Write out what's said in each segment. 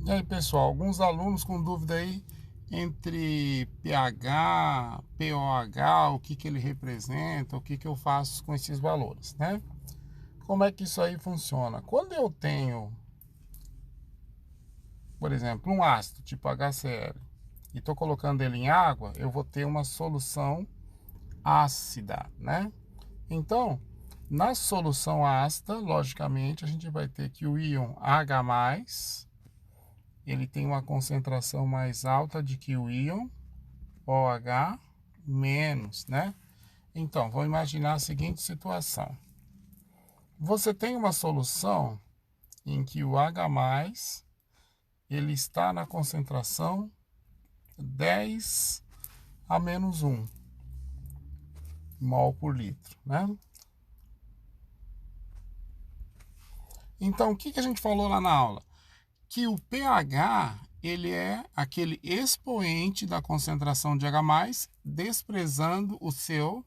E aí, pessoal, alguns alunos com dúvida aí entre pH, POH, o que ele representa, o que eu faço com esses valores, né? Como é que isso aí funciona? Quando eu tenho, por exemplo, um ácido tipo HCl e estou colocando ele em água, eu vou ter uma solução ácida, né? Então, na solução ácida, logicamente, a gente vai ter que o íon H+, ele tem uma concentração mais alta de que o íon OH menos, né? Então, vamos imaginar a seguinte situação. Você tem uma solução em que o H+, ele está na concentração 10 a menos 1 mol por litro, né? Então, o que a gente falou lá na aula? Que o pH, ele é aquele expoente da concentração de H+, desprezando o seu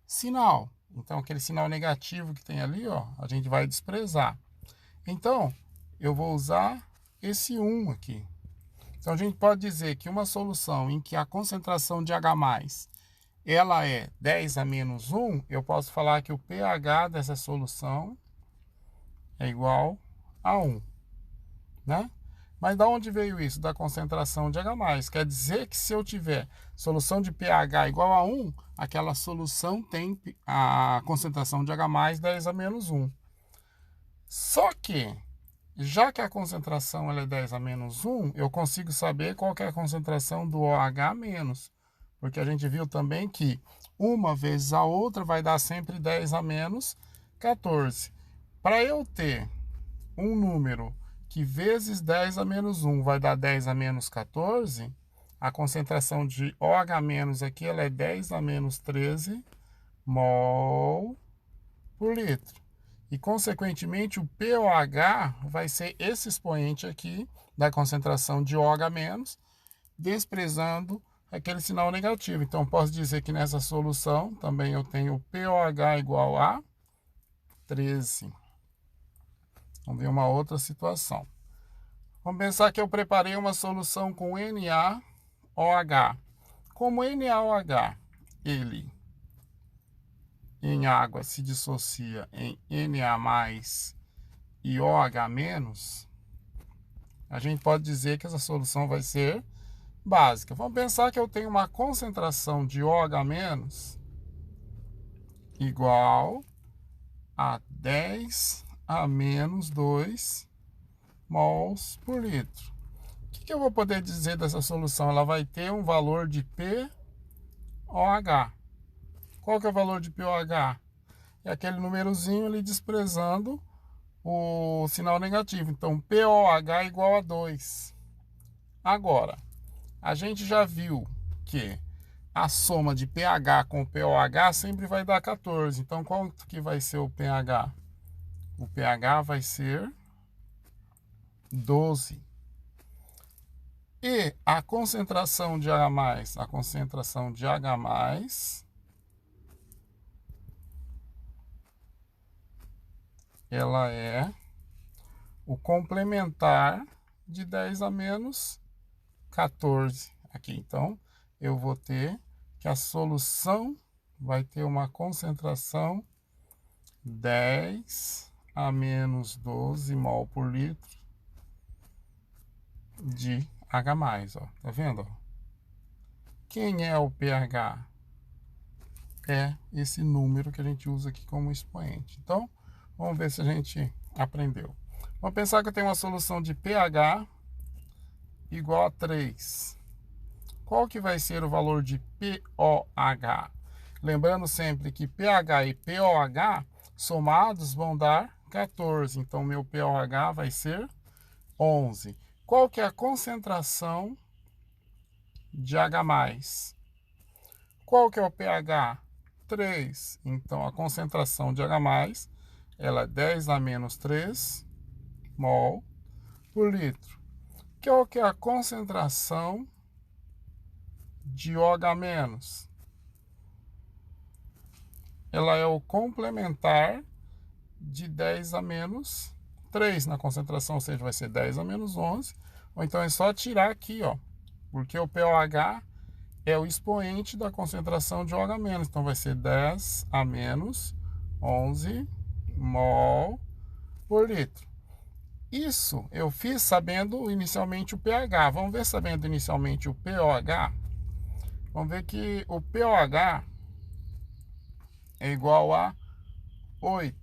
sinal. Então, aquele sinal negativo que tem ali, ó, a gente vai desprezar. Então, eu vou usar esse 1 aqui. Então, a gente pode dizer que uma solução em que a concentração de H+, ela é 10 a menos 1, eu posso falar que o pH dessa solução é igual a 1, né? Mas da onde veio isso? Da concentração de H+. Quer dizer que se eu tiver solução de pH igual a 1, aquela solução tem a concentração de H+ 10 a menos 1. Só que, já que a concentração ela é 10 a menos 1, eu consigo saber qual que é a concentração do OH-. Porque a gente viu também que uma vezes a outra vai dar sempre 10 a menos 14. Para eu ter um número que vezes 10 a menos 1 vai dar 10 a menos 14, a concentração de OH- aqui ela é 10 a menos 13 mol por litro. E, consequentemente, o POH vai ser esse expoente aqui da concentração de OH-, desprezando aquele sinal negativo. Então, posso dizer que nessa solução também eu tenho o POH igual a 13. Vamos ver uma outra situação. Vamos pensar que eu preparei uma solução com NaOH. Como NaOH, ele em água se dissocia em Na+ e OH-, a gente pode dizer que essa solução vai ser básica. Vamos pensar que eu tenho uma concentração de OH- igual a 10 a menos 2 mols por litro. O que eu vou poder dizer dessa solução? Ela vai ter um valor de POH. Qual que é o valor de POH? É aquele númerozinho ali desprezando o sinal negativo. Então, POH igual a 2. Agora, a gente já viu que a soma de pH com POH sempre vai dar 14. Então, quanto que vai ser o pH? O pH vai ser 12. E a concentração de H+, a concentração de H+, ela é o complementar de 10 a menos 14 aqui. Então, eu vou ter que a solução vai ter uma concentração 10 a menos 12 mol por litro de H+, ó. Tá vendo? Quem é o pH? É esse número que a gente usa aqui como expoente. Então, vamos ver se a gente aprendeu. Vamos pensar que eu tenho uma solução de pH igual a 3. Qual que vai ser o valor de POH? Lembrando sempre que pH e POH somados vão dar 14. Então, meu POH vai ser 11. Qual que é a concentração de H+? Qual que é o pH? 3. Então, a concentração de H+, ela é 10 a menos 3 mol por litro. Qual que é a concentração de OH-? Ela é o complementar de 10 a menos 3 na concentração, ou seja, vai ser 10 a menos 11. Ou então é só tirar aqui, ó, porque o pOH é o expoente da concentração de OH-. Então vai ser 10 a menos 11 mol por litro. Isso eu fiz sabendo inicialmente o pH. Vamos ver sabendo inicialmente o pOH. Vamos ver que o pOH é igual a 8.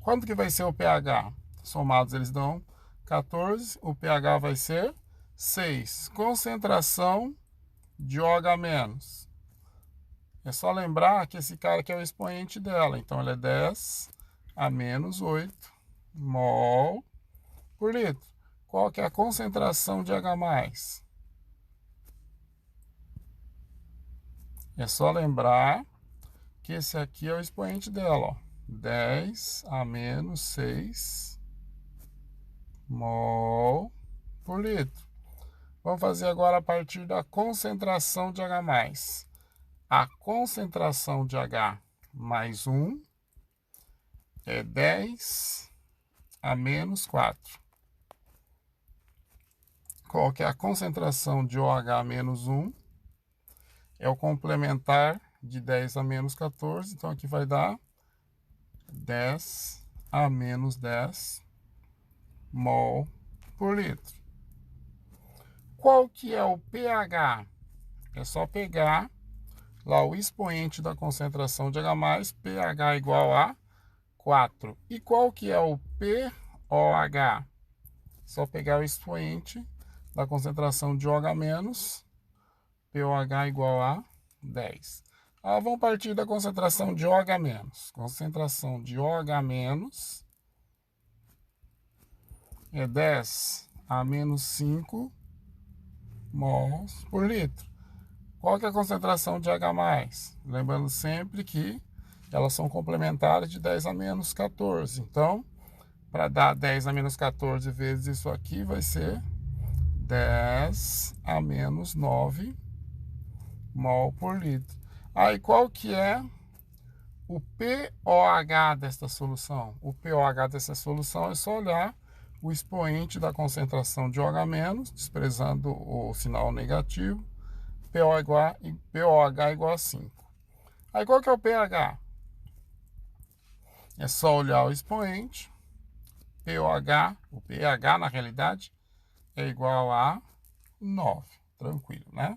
Quanto que vai ser o pH? Somados eles dão 14. O pH vai ser 6. Concentração de OH-. É só lembrar que esse cara aqui é o expoente dela. Então ele é 10 a menos 8 mol por litro. Qual que é a concentração de H+? É só lembrar que esse aqui é o expoente dela, ó. 10 a menos 6 mol por litro. Vamos fazer agora a partir da concentração de H+. A concentração de H mais 1 é 10 a menos 4. Qual que é a concentração de OH menos 1? É o complementar de 10 a menos 14. Então aqui vai dar 10 a menos 10 mol por litro. Qual que é o pH? É só pegar lá o expoente da concentração de H+, pH igual a 4. E qual que é o pOH? Só pegar o expoente da concentração de OH-, pOH igual a 10. Vamos partir da concentração de OH-. Concentração de OH- é 10 a menos 5 mols por litro. Qual que é a concentração de H+? Lembrando sempre que elas são complementares de 10 a menos 14. Então, para dar 10 a menos 14 vezes isso aqui, vai ser 10 a menos 9 mol por litro. Aí, qual que é o pOH desta solução? O pOH dessa solução é só olhar o expoente da concentração de OH-, desprezando o sinal negativo, pOH igual a 5. Aí, qual que é o pH? É só olhar o expoente, o pH na realidade é igual a 9. Tranquilo, né?